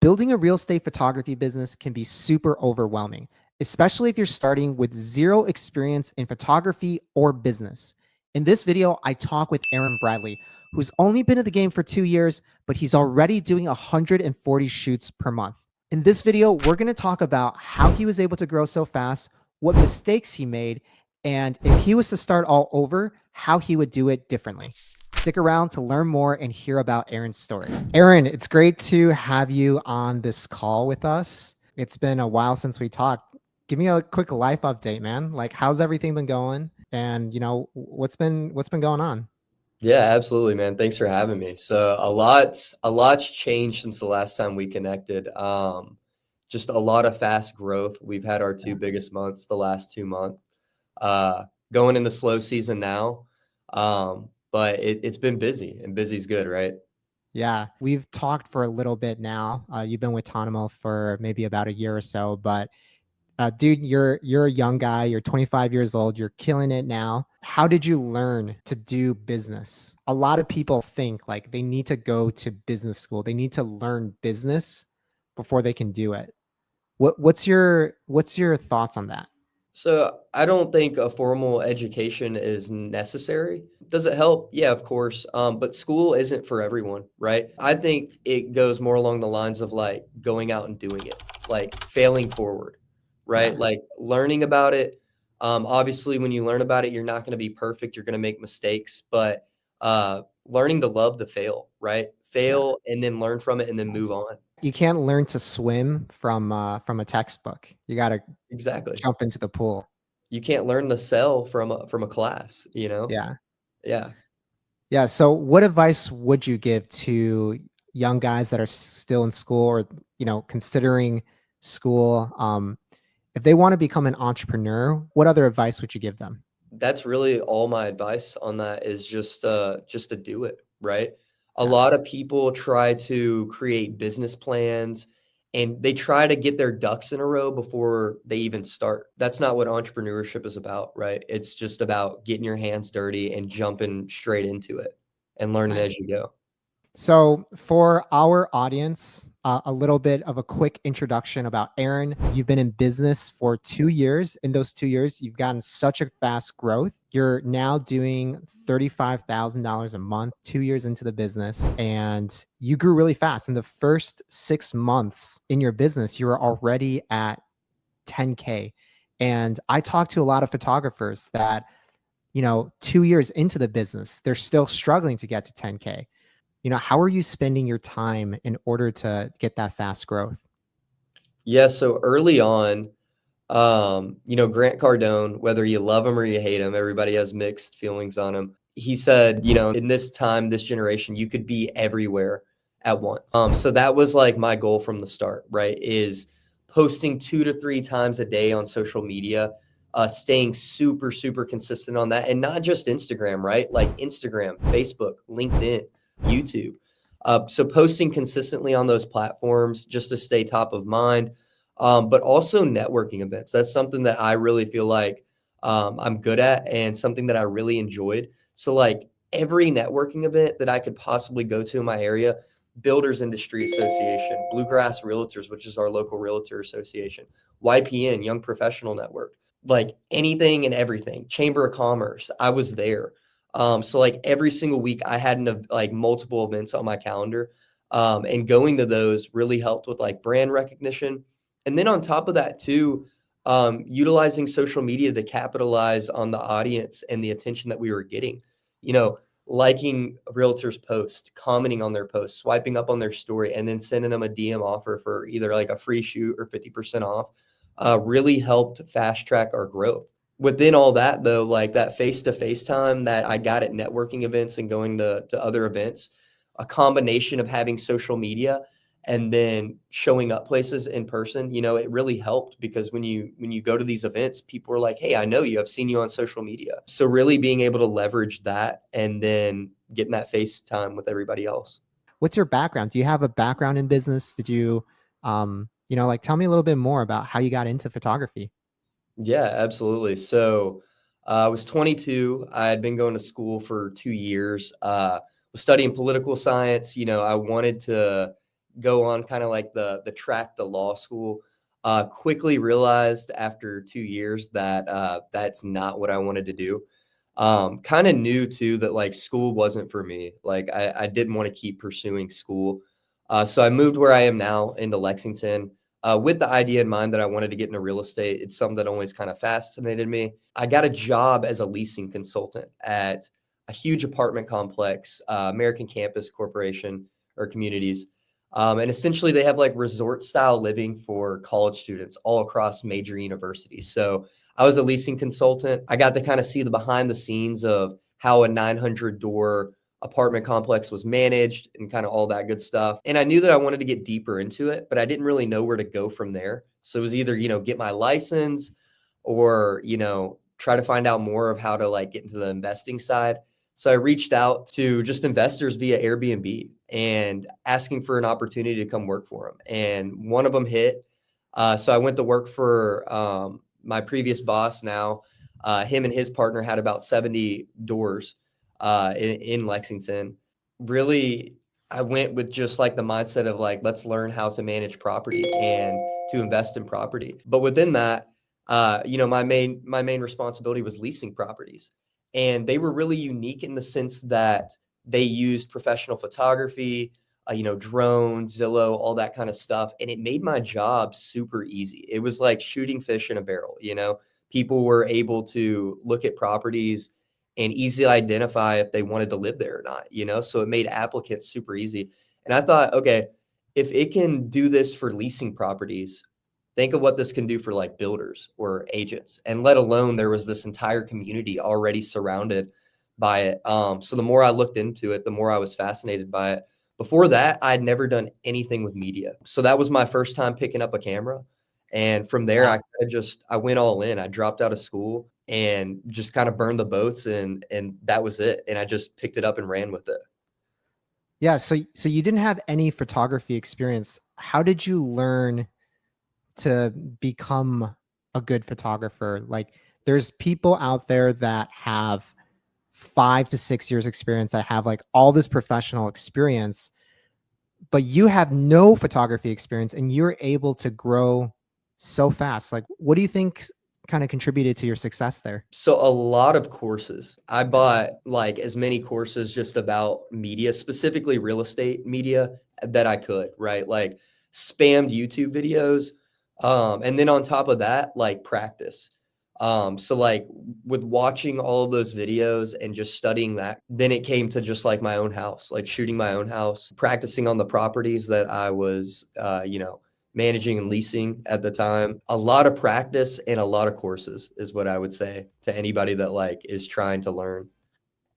Building a real estate photography business can be super overwhelming, especially if you're starting with zero experience in photography or business. In this video, I talk with Aaron Bradley, who's only been in the game for 2 years, but he's already doing 140 shoots per month. In this video, we're going to talk about how he was able to grow so fast, what mistakes he made, and if he was to start all over, how he would do it differently. Stick around to learn more and hear about Aaron's story. Aaron, it's great to have you on this call with us. It's been a while since we talked. Give me a quick life update, man. Like, how's everything been going? And what's been going on? Yeah, absolutely, man. Thanks for having me. So a lot's changed since the last time we connected. Just a lot of fast growth. We've had our two biggest months the last 2 months. Going into slow season now. But it's been busy, and busy's good, right? Yeah, we've talked for a little bit now. You've been with Tonimo for maybe about a year or so, but dude, you're a young guy. You're 25 years old. You're killing it now. How did you learn to do business? A lot of people think like they need to go to business school. They need to learn business before they can do it. What's your thoughts on that? So I don't think a formal education is necessary. Does it help? Yeah, of course. But school isn't for everyone, right? I think it goes more along the lines of like going out and doing it, like failing forward, right? Yeah. Like learning about it. Obviously, when you learn about it, you're not going to be perfect. You're going to make mistakes, but learning to love the fail, right? Yeah. Fail and then learn from it and then move Yes. on. You can't learn to swim from a textbook. You got to Exactly. jump into the pool. You can't learn to sell from a class, you know? Yeah. Yeah. Yeah. So what advice would you give to young guys that are still in school or, considering school? If they want to become an entrepreneur, what other advice would you give them? That's really all my advice on that is just to do it, right? A Yeah. lot of people try to create business plans and they try to get their ducks in a row before they even start. That's not what entrepreneurship is about, right? It's just about getting your hands dirty and jumping straight into it and learning as Nice. you go. So, for our audience, a little bit of a quick introduction about Aaron. You've been in business for 2 years. In those 2 years, you've gotten such a fast growth. You're now doing $35,000 a month, 2 years into the business, and you grew really fast. In the first 6 months in your business, you were already at 10K. And I talked to a lot of photographers that, 2 years into the business, they're still struggling to get to 10K. How are you spending your time in order to get that fast growth? Yeah, so early on, Grant Cardone, whether you love him or you hate him, everybody has mixed feelings on him. He said, in this time, this generation, you could be everywhere at once. So that was like my goal from the start, right? Is posting 2 to 3 times a day on social media, staying super, super consistent on that. And not just Instagram, right? Like Instagram, Facebook, LinkedIn, YouTube. So posting consistently on those platforms just to stay top of mind, but also networking events. That's something that I really feel like I'm good at and something that I really enjoyed. So like every networking event that I could possibly go to in my area, Builders Industry Association, Bluegrass Realtors, which is our local realtor association, YPN, Young Professional Network, like anything and everything, Chamber of Commerce, I was there. So like every single week I had like multiple events on my calendar. And going to those really helped with like brand recognition. And then on top of that too, utilizing social media to capitalize on the audience and the attention that we were getting, you know, liking a realtor's post, commenting on their post, swiping up on their story, and then sending them a DM offer for either like a free shoot or 50% off, really helped fast track our growth. Within all that though, like that face-to-face time that I got at networking events and going to other events, a combination of having social media and then showing up places in person, it really helped because when you go to these events, people are like, hey, I know you, I've seen you on social media. So really being able to leverage that and then getting that face time with everybody else. What's your background? Do you have a background in business? Did you, like tell me a little bit more about how you got into photography? Yeah, absolutely. So I was 22. I had been going to school for 2 years. Was studying political science. I wanted to go on kind of like the track to law school. Quickly realized after 2 years that that's not what I wanted to do. Kind of knew too that like school wasn't for me. Like I didn't want to keep pursuing school. So I moved where I am now into Lexington with the idea in mind that I wanted to get into real estate. It's something that always kind of fascinated me. I got a job as a leasing consultant at a huge apartment complex, American Campus Corporation or Communities. And essentially they have like resort style living for college students all across major universities. So I was a leasing consultant. I got to kind of see the behind the scenes of how a 900 door apartment complex was managed and kind of all that good stuff. And I knew that I wanted to get deeper into it, but I didn't really know where to go from there. So it was either, get my license or, try to find out more of how to like get into the investing side. So I reached out to just investors via Airbnb and asking for an opportunity to come work for them. And one of them hit. So I went to work for my previous boss now. Him and his partner had about 70 doors in Lexington. Really, I went with just like the mindset of like, let's learn how to manage property and to invest in property. But within that, my main responsibility was leasing properties. And they were really unique in the sense that they used professional photography, drone, Zillow, all that kind of stuff. And it made my job super easy. It was like shooting fish in a barrel, people were able to look at properties and easily identify if they wanted to live there or not, so it made applicants super easy. And I thought, okay, if it can do this for leasing properties, think of what this can do for like builders or agents. And let alone there was this entire community already surrounded by it. So the more I looked into it, the more I was fascinated by it. Before that, I'd never done anything with media. So that was my first time picking up a camera. And from there, Wow. I went all in. I dropped out of school and just kind of burned the boats and that was it. And I just picked it up and ran with it. Yeah. So you didn't have any photography experience. How did you learn to become a good photographer? Like, there's people out there that have 5 to 6 years experience, that have like all this professional experience, but you have no photography experience and you're able to grow so fast. Like, what do you think kind of contributed to your success there? So a lot of courses. I bought like as many courses just about media, specifically real estate media that I could, right? Like spammed YouTube videos. And then on top of that, like practice. So like with watching all of those videos and just studying that, then it came to just like my own house, like shooting my own house, practicing on the properties that I was, managing and leasing at the time. A lot of practice and a lot of courses is what I would say to anybody that like is trying to learn.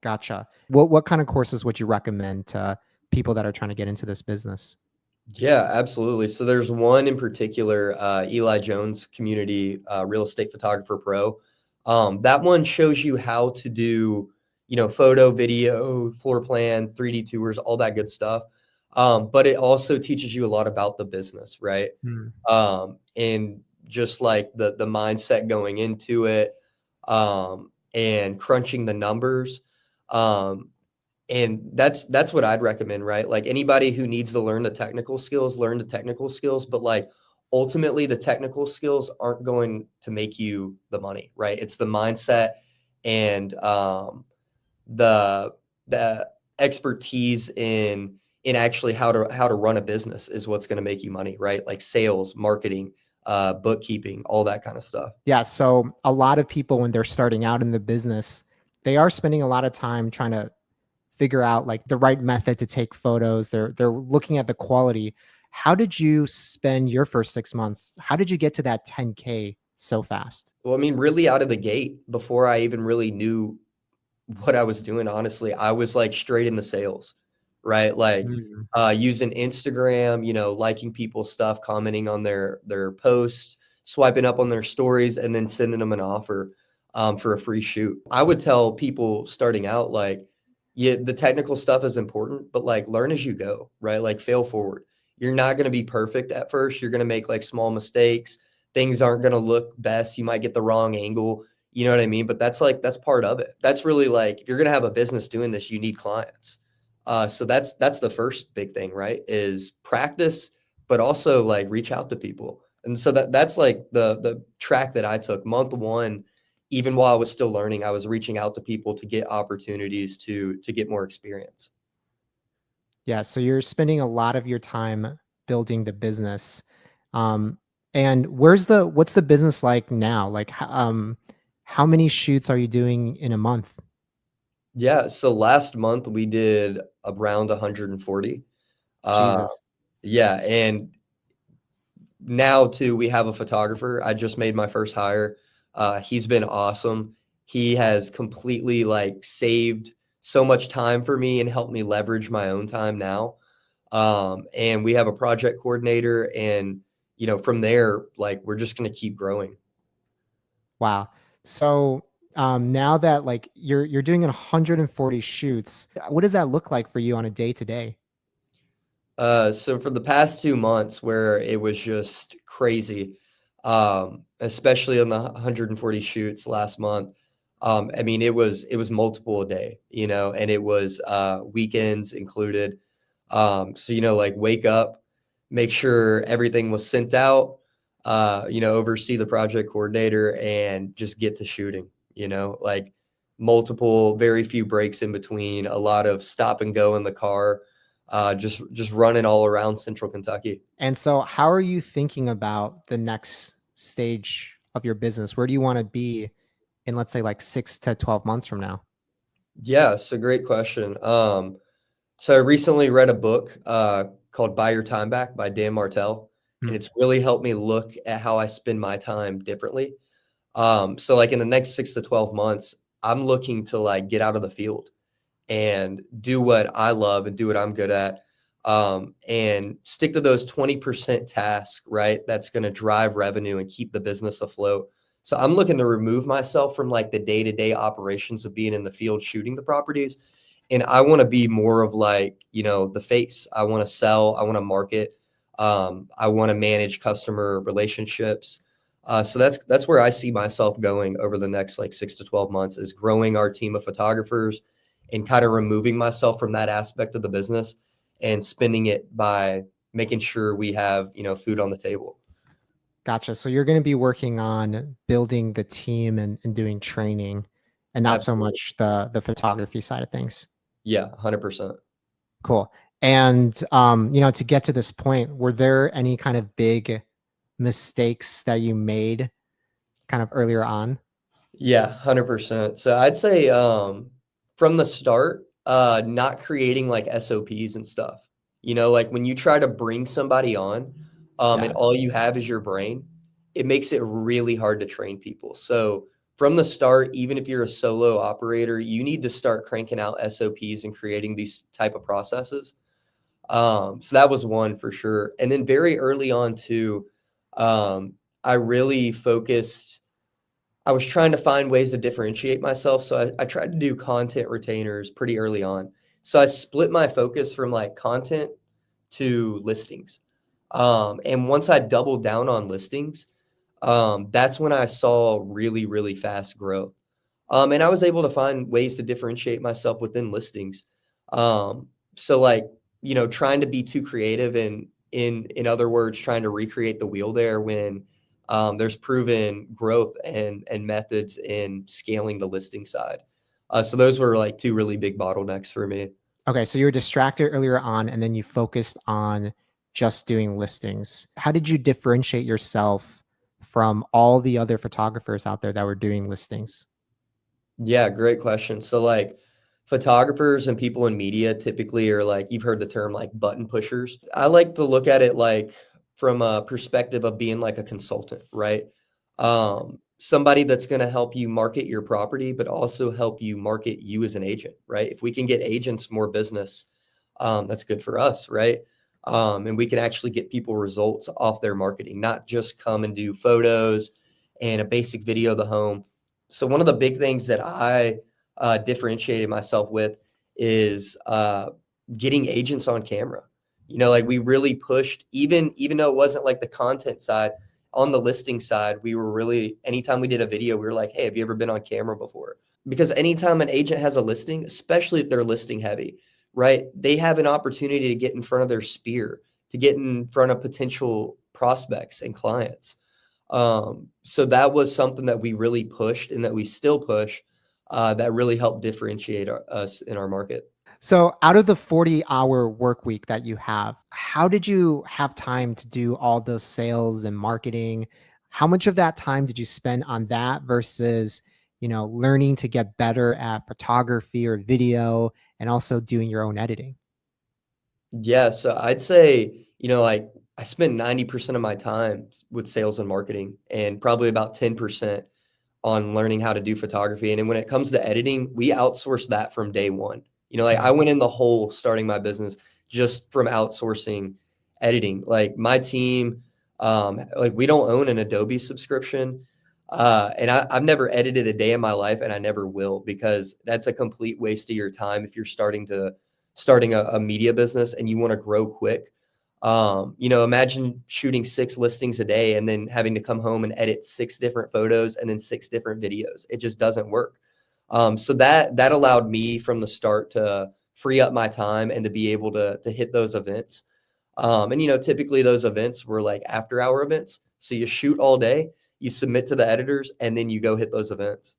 Gotcha. What kind of courses would you recommend to people that are trying to get into this business? Yeah, absolutely. So there's one in particular, Eli Jones Community Real Estate Photographer Pro. That one shows you how to do, photo, video, floor plan, 3D tours, all that good stuff. But it also teaches you a lot about the business, right? Hmm. And just like the mindset going into it, and crunching the numbers. And that's what I'd recommend, right? Like anybody who needs to learn the technical skills, learn the technical skills, but like ultimately the technical skills aren't going to make you the money, right? It's the mindset and the the expertise in actually how to run a business is what's going to make you money, right? Like sales, marketing, bookkeeping, all that kind of stuff. Yeah. So a lot of people, when they're starting out in the business, they are spending a lot of time trying to figure out like the right method to take photos. They're looking at the quality. How did you spend your first 6 months? How did you get to that 10K so fast? Well, I mean, really out of the gate, before I even really knew what I was doing, honestly, I was like straight into sales, right? Like Mm. using Instagram, liking people's stuff, commenting on their posts, swiping up on their stories, and then sending them an offer for a free shoot. I would tell people starting out, like, yeah, the technical stuff is important, but like learn as you go, right? Like fail forward. You're not going to be perfect at first. You're going to make like small mistakes. Things aren't going to look best. You might get the wrong angle. You know what I mean? But that's part of it. That's really like, if you're going to have a business doing this, you need clients. So that's the first big thing, right? Is practice, but also like reach out to people. And so that's like the track that I took. Month one, even while I was still learning, I was reaching out to people to get opportunities to get more experience. Yeah, so you're spending a lot of your time building the business. Um, and what's the business like now? Like, how many shoots are you doing in a month? Yeah. So last month we did around 140. Uh, Jesus. yeah, and now too, we have a photographer. I just made my first hire. He's been awesome. He has completely like saved so much time for me and helped me leverage my own time now. And we have a project coordinator, and from there, like we're just going to keep growing. Wow. So, now that like you're doing 140 shoots, what does that look like for you on a day to day? So for the past 2 months where it was just crazy, especially on the 140 shoots last month, I mean, it was multiple a day, and it was weekends included. So like wake up, make sure everything was sent out, oversee the project coordinator and just get to shooting, like multiple, very few breaks in between, a lot of stop and go in the car, just running all around Central Kentucky. And so, how are you thinking about the next stage of your business? Where do you want to be in, let's say, like 6 to 12 months from now? Yeah, so great question. So I recently read a book called "Buy Your Time Back" by Dan Martell, and Mm. it's really helped me look at how I spend my time differently. So like in the next 6 to 12 months, I'm looking to like get out of the field and do what I love and do what I'm good at. And stick to those 20% tasks, right? That's going to drive revenue and keep the business afloat. So I'm looking to remove myself from like the day-to-day operations of being in the field shooting the properties. And I want to be more of like, the face. I want to sell, I want to market, I want to manage customer relationships. So that's where I see myself going over the next like 6 to 12 months, is growing our team of photographers and kind of removing myself from that aspect of the business and spending it by making sure we have, food on the table. Gotcha. So you're going to be working on building the team and doing training, and not so Absolutely. much the photography side of things. Yeah, 100%. Cool. And to get to this point, were there any kind of big mistakes that you made kind of earlier on? Yeah, 100%. So I'd say from the start, not creating like SOPs and stuff. Like when you try to bring somebody on, and Yeah. all you have is your brain, it makes it really hard to train people. So from the start, even if you're a solo operator, you need to start cranking out SOPs and creating these type of processes. So that was one for sure. And then very early on too, I really focused. I was trying to find ways to differentiate myself. So I tried to do content retainers pretty early on. So I split my focus from like content to listings. And once I doubled down on listings, that's when I saw really, really fast growth. And I was able to find ways to differentiate myself within listings. So like, trying to be too creative and in other words, trying to recreate the wheel there when there's proven growth and methods in scaling the listing side. So those were like two really big bottlenecks for me. Okay, so you were distracted earlier on, and then you focused on just doing listings. How did you differentiate yourself from all the other photographers out there that were doing listings? Yeah, great question. So like photographers and people in media typically are like, you've heard the term like button pushers. I like to look at it like from a perspective of being like a consultant, right? Somebody that's going to help you market your property, but also help you market you as an agent, right? If we can get agents more business, that's good for us, right? And we can actually get people results off their marketing, not just come and do photos and a basic video of the home. So one of the big things that I differentiated myself with is getting agents on camera. Like we really pushed, even though it wasn't like the content side, on the listing side, we were really, anytime we did a video, we were like, hey, have you ever been on camera before? Because anytime an agent has a listing, especially if they're listing heavy, right? They have an opportunity to get in front of their sphere, to get in front of potential prospects and clients. So that was something that we really pushed and that we still push, that really helped differentiate us in our market. So, out of the 40-hour work week that you have, how did you have time to do all those sales and marketing? How much of that time did you spend on that versus, learning to get better at photography or video and also doing your own editing? Yeah, so I'd say, like I spent 90% of my time with sales and marketing and probably about 10% on learning how to do photography. And then when it comes to editing, we outsource that from day one. Like I Mhm. went in the hole starting my business just from outsourcing editing. Like my team, like we don't own an Adobe subscription. And I've never edited a day in my life and I never will because that's a complete waste of your time if you're starting a media business and you want to grow quick. Imagine shooting 6 listings a day and then having to come home and edit 6 different photos and then 6 different videos. It just doesn't work. So that allowed me from the start to free up my time and to be able to hit those events. And typically those events were like after hour events. So you shoot all day, you submit to the editors, and then you go hit those events.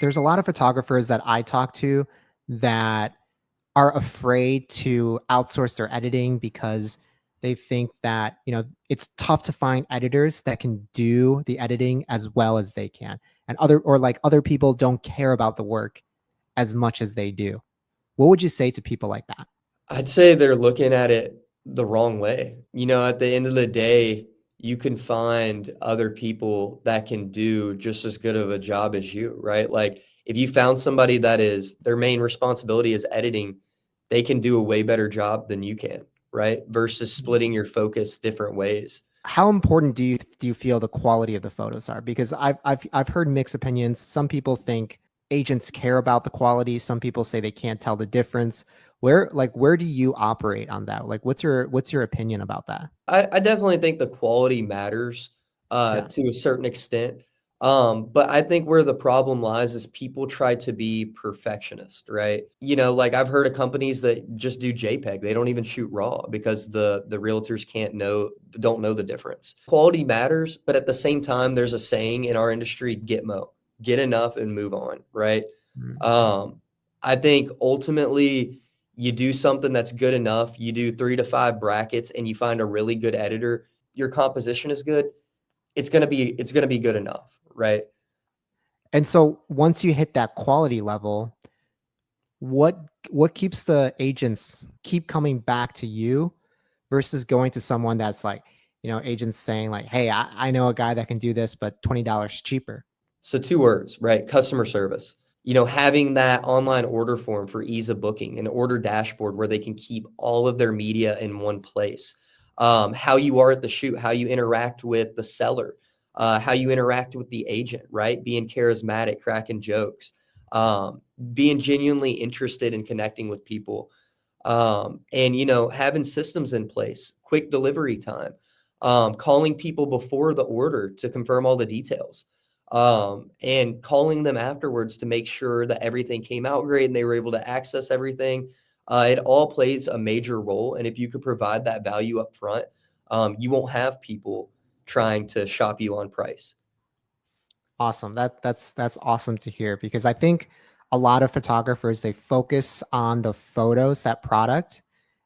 There's a lot of photographers that I talk to that are afraid to outsource their editing because they think that, it's tough to find editors that can do the editing as well as they can. And other people don't care about the work as much as they do. What would you say to people like that? I'd say they're looking at it the wrong way. At the end of the day, you can find other people that can do just as good of a job as you, right? Like if you found somebody that is their main responsibility is editing, they can do a way better job than you can, right? Versus splitting your focus different ways. How important do you feel the quality of the photos are? Because I've heard mixed opinions. Some people think agents care about the quality. Some people say they can't tell the difference. Where do you operate on that? Like what's your opinion about that? I definitely think the quality matters Yeah. to a certain extent. But I think where the problem lies is people try to be perfectionist, right? Like I've heard of companies that just do JPEG. They don't even shoot RAW because the realtors don't know the difference. Quality matters, but at the same time, there's a saying in our industry, get enough and move on, right? Mm. Um, I think ultimately you do something that's good enough, you do 3 to 5 brackets and you find a really good editor, your composition is good, it's gonna be good enough, right? And so once you hit that quality level, what what keeps the agents keep coming back to you versus going to someone that's like, agents saying like, hey, I know a guy that can do this, but $20 cheaper. So 2 words, right? Customer service. Having that online order form for ease of booking, an order dashboard where they can keep all of their media in one place. How you are at the shoot, how you interact with the seller, how you interact with the agent, right? Being charismatic, cracking jokes, being genuinely interested in connecting with people, and having systems in place, quick delivery time, calling people before the order to confirm all the details, and calling them afterwards to make sure that everything came out great and they were able to access everything. It all plays a major role, and if you could provide that value up front, you won't have people trying to shop you on price. Awesome. That's awesome to hear because I think a lot of photographers they focus on the photos, that product,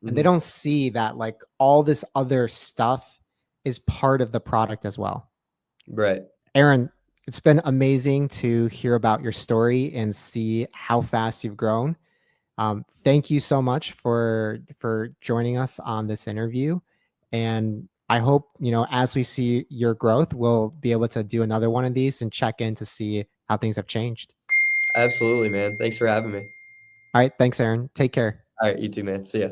and they Mhm. don't see that like all this other stuff is part of the product as well. Right. Aaron, it's been amazing to hear about your story and see how fast you've grown. Thank you so much for joining us on this interview, and I hope as we see your growth, we'll be able to do another one of these and check in to see how things have changed. Absolutely, man. Thanks for having me. All right, thanks, Aaron. Take care. All right, you too, man. See ya.